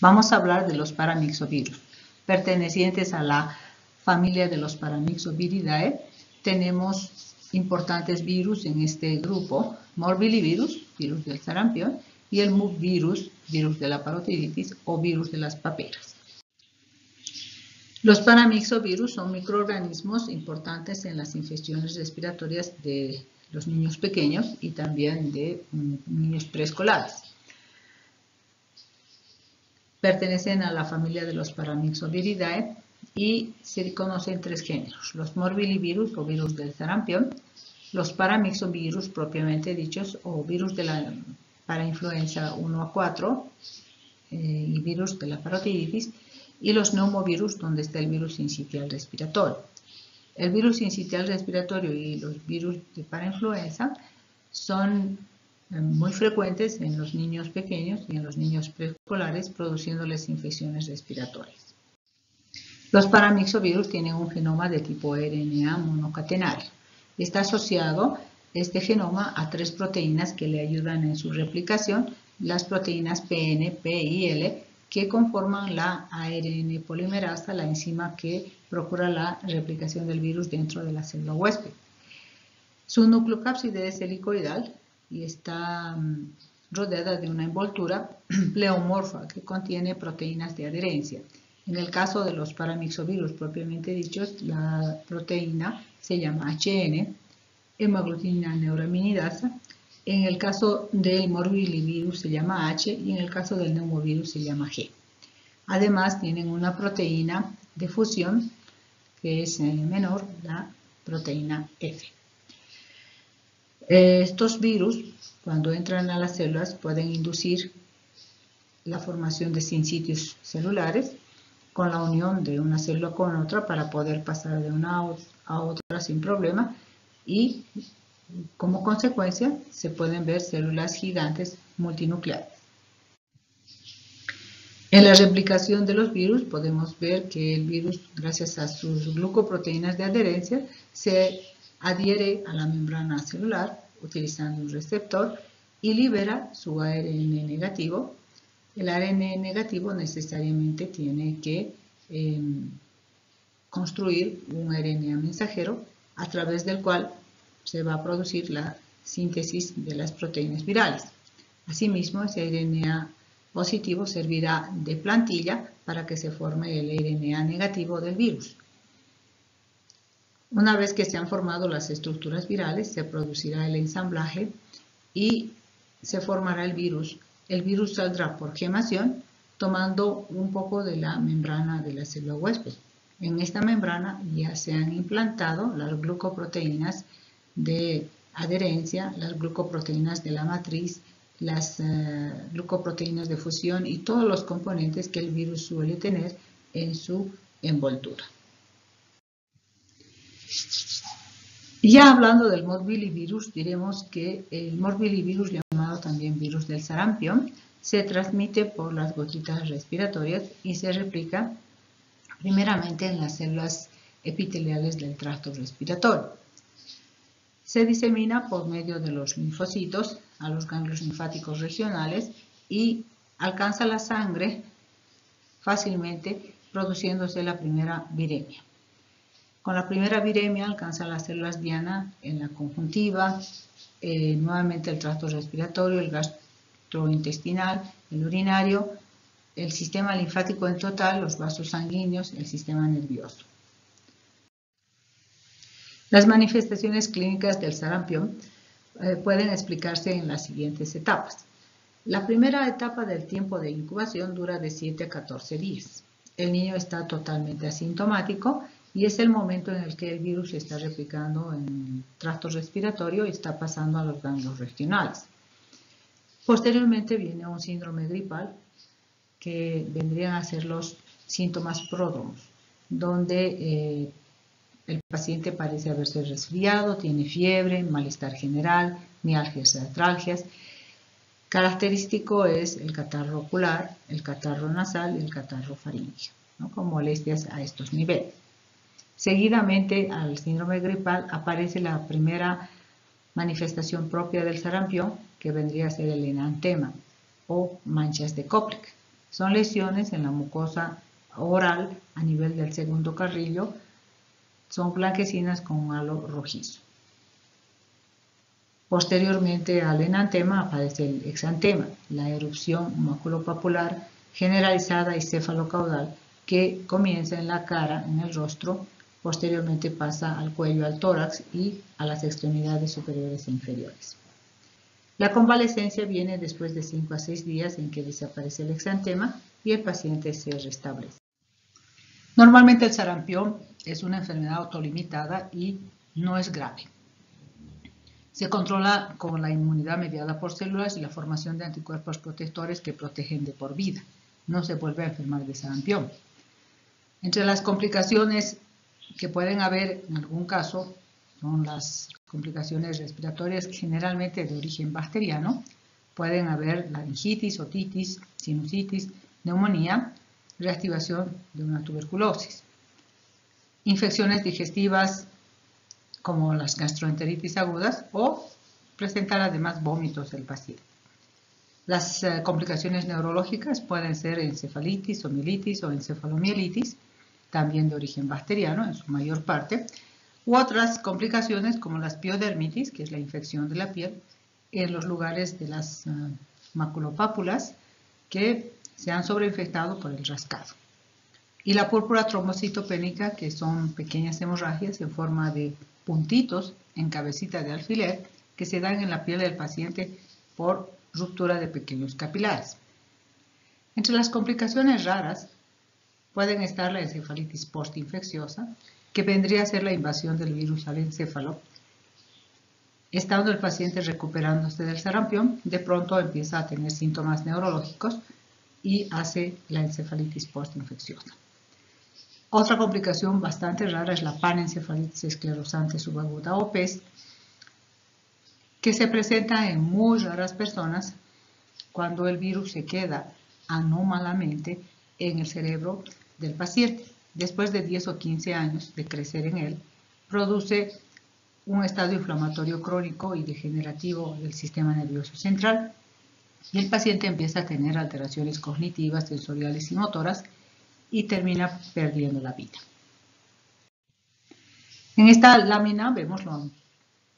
Vamos a hablar de los paramyxovirus. Pertenecientes a la familia de los Paramyxoviridae, tenemos importantes virus en este grupo: morbillivirus, virus del sarampión, y el MUC virus, virus de la parotiditis o virus de las paperas. Los paramyxovirus son microorganismos importantes en las infecciones respiratorias de los niños pequeños y también de niños preescolares. Pertenecen a la familia de los Paramyxoviridae y se conocen tres géneros: los morbillivirus o virus del sarampión, los paramyxovirus propiamente dichos o virus de la parainfluenza 1 a 4 y virus de la parotiditis, y los neumovirus, donde está el virus sincitial respiratorio. El virus sincitial respiratorio y los virus de parainfluenza son muy frecuentes en los niños pequeños y en los niños preescolares, produciéndoles infecciones respiratorias. Los paramyxovirus tienen un genoma de tipo RNA monocatenario. Está asociado este genoma a tres proteínas que le ayudan en su replicación: las proteínas PN, P y L, que conforman la ARN polimerasa, la enzima que procura la replicación del virus dentro de la célula huésped. Su nucleocápside es helicoidal y está rodeada de una envoltura pleomorfa que contiene proteínas de adherencia. En el caso de los paramyxovirus propiamente dichos, la proteína se llama HN, hemaglutinina neuraminidasa. En el caso del morbillivirus se llama H y en el caso del neumovirus se llama G. Además tienen una proteína de fusión que es menor, la proteína F. Estos virus, cuando entran a las células, pueden inducir la formación de sincitios celulares con la unión de una célula con otra para poder pasar de una a otra sin problema, y como consecuencia se pueden ver células gigantes multinucleares. En la replicación de los virus podemos ver que el virus, gracias a sus glucoproteínas de adherencia, se adhiere a la membrana celular utilizando un receptor y libera su ARN negativo. El ARN negativo necesariamente tiene que construir un RNA mensajero a través del cual se va a producir la síntesis de las proteínas virales. Asimismo, ese RNA positivo servirá de plantilla para que se forme el RNA negativo del virus. Una vez que se han formado las estructuras virales, se producirá el ensamblaje y se formará el virus. El virus saldrá por gemación tomando un poco de la membrana de la célula huésped. En esta membrana ya se han implantado las glucoproteínas de adherencia, las glucoproteínas de la matriz, las glucoproteínas de fusión y todos los componentes que el virus suele tener en su envoltura. Ya hablando del morbillivirus, diremos que el morbillivirus, llamado también virus del sarampión, se transmite por las gotitas respiratorias y se replica primeramente en las células epiteliales del tracto respiratorio. Se disemina por medio de los linfocitos a los ganglios linfáticos regionales y alcanza la sangre fácilmente, produciéndose la primera viremia. Con la primera viremia alcanza las células diana en la conjuntiva, nuevamente el tracto respiratorio, el gastrointestinal, el urinario, el sistema linfático en total, los vasos sanguíneos, el sistema nervioso. Las manifestaciones clínicas del sarampión pueden explicarse en las siguientes etapas. La primera etapa del tiempo de incubación dura de 7 a 14 días. El niño está totalmente asintomático y es el momento en el que el virus se está replicando en el tracto respiratorio y está pasando a los ganglios regionales. Posteriormente viene un síndrome gripal, que vendrían a ser los síntomas pródromos, donde el paciente parece haberse resfriado, tiene fiebre, malestar general, mialgias y artralgias. Característico es el catarro ocular, el catarro nasal y el catarro faríngeo, ¿no?, con molestias a estos niveles. Seguidamente al síndrome gripal aparece la primera manifestación propia del sarampión, que vendría a ser el enantema o manchas de Koplik. Son lesiones en la mucosa oral a nivel del segundo carrillo. Son blanquecinas con un halo rojizo. Posteriormente al enantema aparece el exantema, la erupción maculopapular generalizada y cefalocaudal que comienza en la cara, en el rostro, posteriormente pasa al cuello, al tórax y a las extremidades superiores e inferiores. La convalecencia viene después de 5 a 6 días en que desaparece el exantema y el paciente se restablece. Normalmente el sarampión es una enfermedad autolimitada y no es grave. Se controla con la inmunidad mediada por células y la formación de anticuerpos protectores que protegen de por vida. No se vuelve a enfermar de sarampión. Entre las complicaciones que pueden haber en algún caso son las complicaciones respiratorias generalmente de origen bacteriano. Pueden haber laringitis, otitis, sinusitis, neumonía, reactivación de una tuberculosis. Infecciones digestivas como las gastroenteritis agudas o presentar además vómitos del paciente. Las complicaciones neurológicas pueden ser encefalitis o mielitis o encefalomielitis, también de origen bacteriano en su mayor parte, u otras complicaciones como las piodermitis, que es la infección de la piel, en los lugares de las maculopápulas que se han sobreinfectado por el rascado. Y la púrpura trombocitopénica, que son pequeñas hemorragias en forma de puntitos en cabecita de alfiler que se dan en la piel del paciente por ruptura de pequeños capilares. Entre las complicaciones raras pueden estar la encefalitis postinfecciosa, que vendría a ser la invasión del virus al encéfalo. Estando el paciente recuperándose del sarampión, de pronto empieza a tener síntomas neurológicos y hace la encefalitis postinfecciosa. Otra complicación bastante rara es la panencefalitis esclerosante subaguda o PES, que se presenta en muy raras personas cuando el virus se queda anómalamente en el cerebro del paciente. Después de 10 o 15 años de crecer en él, produce un estado inflamatorio crónico y degenerativo del sistema nervioso central y el paciente empieza a tener alteraciones cognitivas, sensoriales y motoras y termina perdiendo la vida. En esta lámina vemos lo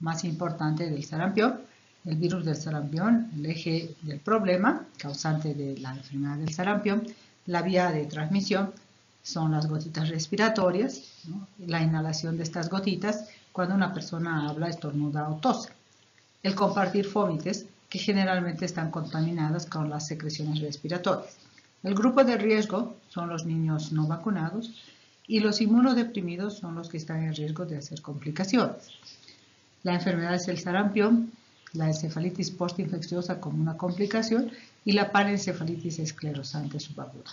más importante del sarampión, el virus del sarampión, el eje del problema, causante de la enfermedad del sarampión, la vía de transmisión son las gotitas respiratorias, ¿no? La inhalación de estas gotitas cuando una persona habla, estornuda o tose, el compartir fómites que generalmente están contaminadas con las secreciones respiratorias. El grupo de riesgo son los niños no vacunados y los inmunodeprimidos son los que están en riesgo de hacer complicaciones. La enfermedad es el sarampión, la encefalitis postinfecciosa como una complicación y la panencefalitis esclerosante subaguda.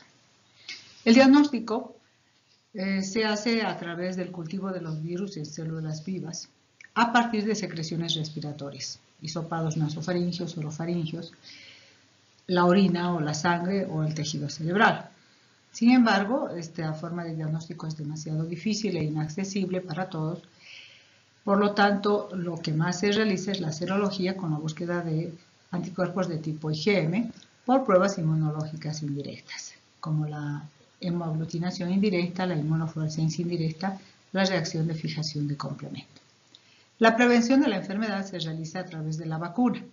El diagnóstico se hace a través del cultivo de los virus en células vivas a partir de secreciones respiratorias, hisopados nasofaringios, orofaringios, la orina o la sangre o el tejido cerebral. Sin embargo, esta forma de diagnóstico es demasiado difícil e inaccesible para todos. Por lo tanto, lo que más se realiza es la serología con la búsqueda de anticuerpos de tipo IgM por pruebas inmunológicas indirectas, como la hemoaglutinación indirecta, la inmunofluorescencia indirecta, la reacción de fijación de complemento. La prevención de la enfermedad se realiza a través de la vacuna.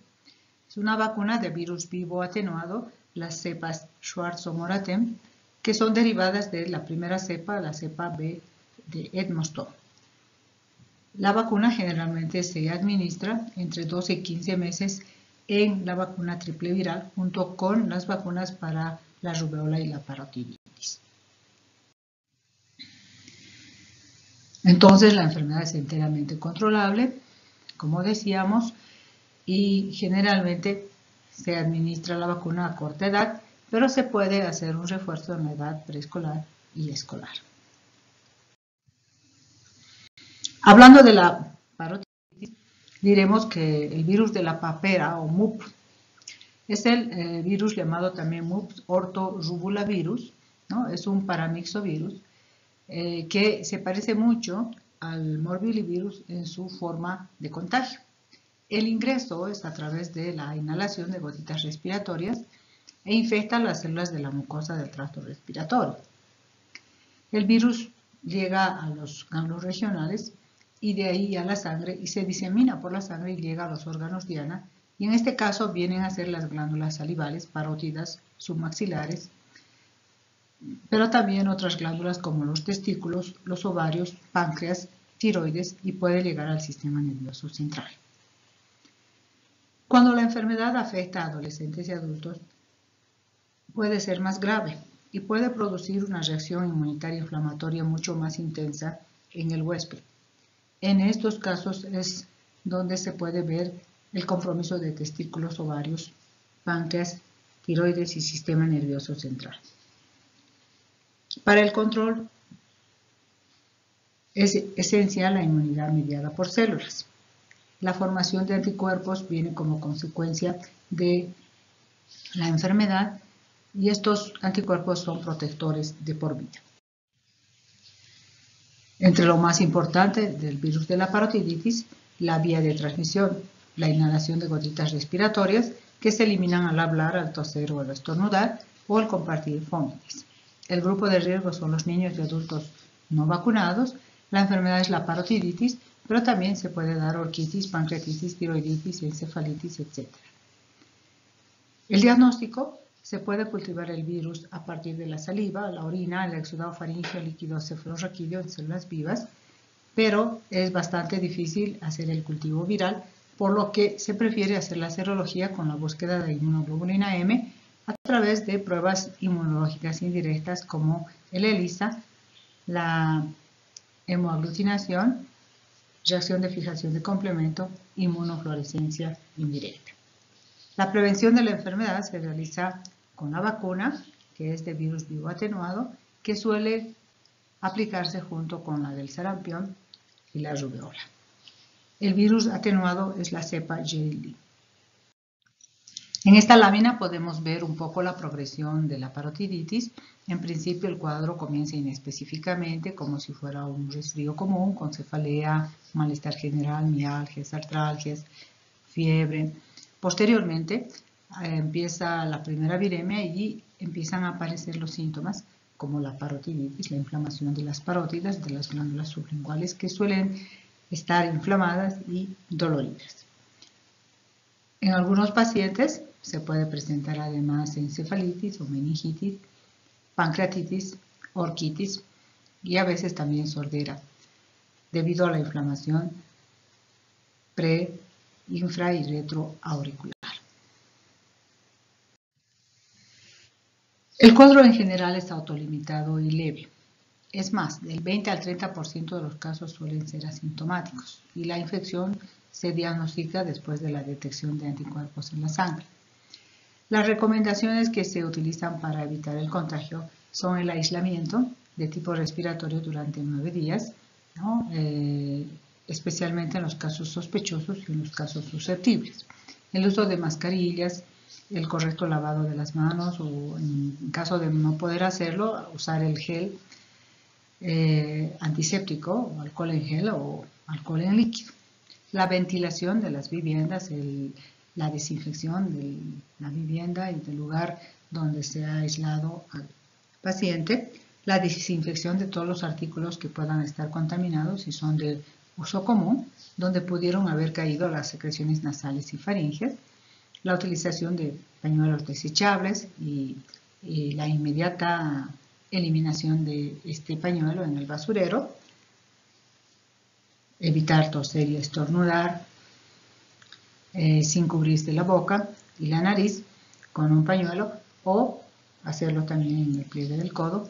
Es una vacuna de virus vivo atenuado, las cepas Schwarz o Moratem, que son derivadas de la primera cepa, la cepa B de Edmoston. La vacuna generalmente se administra entre 12 y 15 meses en la vacuna triple viral junto con las vacunas para la rubéola y la parotiditis. Entonces la enfermedad es enteramente controlable, como decíamos, y generalmente se administra la vacuna a corta edad, pero se puede hacer un refuerzo en la edad preescolar y escolar. Hablando de la parotiditis, diremos que el virus de la papera o MUP es el virus llamado también MUPS orthorubulavirus, ¿no? Es un paramyxovirus que se parece mucho al morbillivirus en su forma de contagio. El ingreso es a través de la inhalación de gotitas respiratorias e infecta las células de la mucosa del tracto respiratorio. El virus llega a los ganglios regionales y de ahí a la sangre y se disemina por la sangre y llega a los órganos diana, y en este caso vienen a ser las glándulas salivales, parótidas, submaxilares, pero también otras glándulas como los testículos, los ovarios, páncreas, tiroides, y puede llegar al sistema nervioso central. Cuando la enfermedad afecta a adolescentes y adultos, puede ser más grave y puede producir una reacción inmunitaria inflamatoria mucho más intensa en el huésped. En estos casos es donde se puede ver el compromiso de testículos, ovarios, páncreas, tiroides y sistema nervioso central. Para el control es esencial la inmunidad mediada por células. La formación de anticuerpos viene como consecuencia de la enfermedad y estos anticuerpos son protectores de por vida. Entre lo más importante del virus de la parotiditis, la vía de transmisión, la inhalación de gotitas respiratorias que se eliminan al hablar, al toser o al estornudar o al compartir fomites. El grupo de riesgo son los niños y adultos no vacunados. La enfermedad es la parotiditis, pero también se puede dar orquitis, pancreatitis, tiroiditis, encefalitis, etc. El diagnóstico: se puede cultivar el virus a partir de la saliva, la orina, el exudado faríngeo, líquido cefalorraquídeo en células vivas, pero es bastante difícil hacer el cultivo viral, por lo que se prefiere hacer la serología con la búsqueda de inmunoglobulina M a través de pruebas inmunológicas indirectas como el ELISA, la hemoaglutinación, reacción de fijación de complemento, inmunofluorescencia indirecta. La prevención de la enfermedad se realiza con la vacuna, que es de virus vivo atenuado, que suele aplicarse junto con la del sarampión y la rubeola. El virus atenuado es la cepa GLI. En esta lámina podemos ver un poco la progresión de la parotiditis. En principio el cuadro comienza inespecíficamente, como si fuera un resfrío común, con cefalea, malestar general, mialgias, artralgias, fiebre. Posteriormente empieza la primera viremia y empiezan a aparecer los síntomas como la parotiditis, la inflamación de las parótidas, de las glándulas sublinguales, que suelen estar inflamadas y doloridas. En algunos pacientes se puede presentar además encefalitis o meningitis, pancreatitis, orquitis y a veces también sordera, debido a la inflamación pre-, infra- y retroauricular. El cuadro en general es autolimitado y leve. Es más, del 20 al 30% de los casos suelen ser asintomáticos y la infección se diagnostica después de la detección de anticuerpos en la sangre. Las recomendaciones que se utilizan para evitar el contagio son el aislamiento de tipo respiratorio durante 9 días, ¿no? Especialmente en los casos sospechosos y en los casos susceptibles. El uso de mascarillas, el correcto lavado de las manos o en caso de no poder hacerlo, usar el gel antiséptico, o alcohol en gel o alcohol en líquido. La ventilación de las viviendas, la desinfección de la vivienda y del lugar donde se ha aislado al paciente, la desinfección de todos los artículos que puedan estar contaminados y son de uso común, donde pudieron haber caído las secreciones nasales y faríngeas, la utilización de pañuelos desechables y la inmediata eliminación de este pañuelo en el basurero, evitar toser y estornudar sin cubrirse la boca y la nariz con un pañuelo o hacerlo también en el pliegue del codo.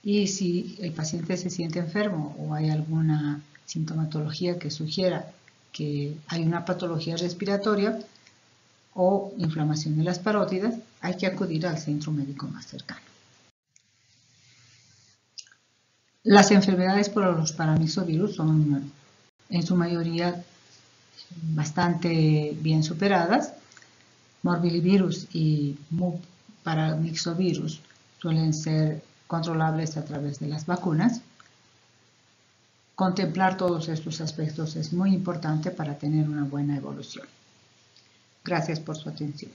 Y si el paciente se siente enfermo o hay alguna sintomatología que sugiera que hay una patología respiratoria o inflamación de las parótidas, hay que acudir al centro médico más cercano. Las enfermedades por los paramyxovirus son en su mayoría bastante bien superadas. Morbillivirus y paramyxovirus suelen ser controlables a través de las vacunas. Contemplar todos estos aspectos es muy importante para tener una buena evolución. Gracias por su atención.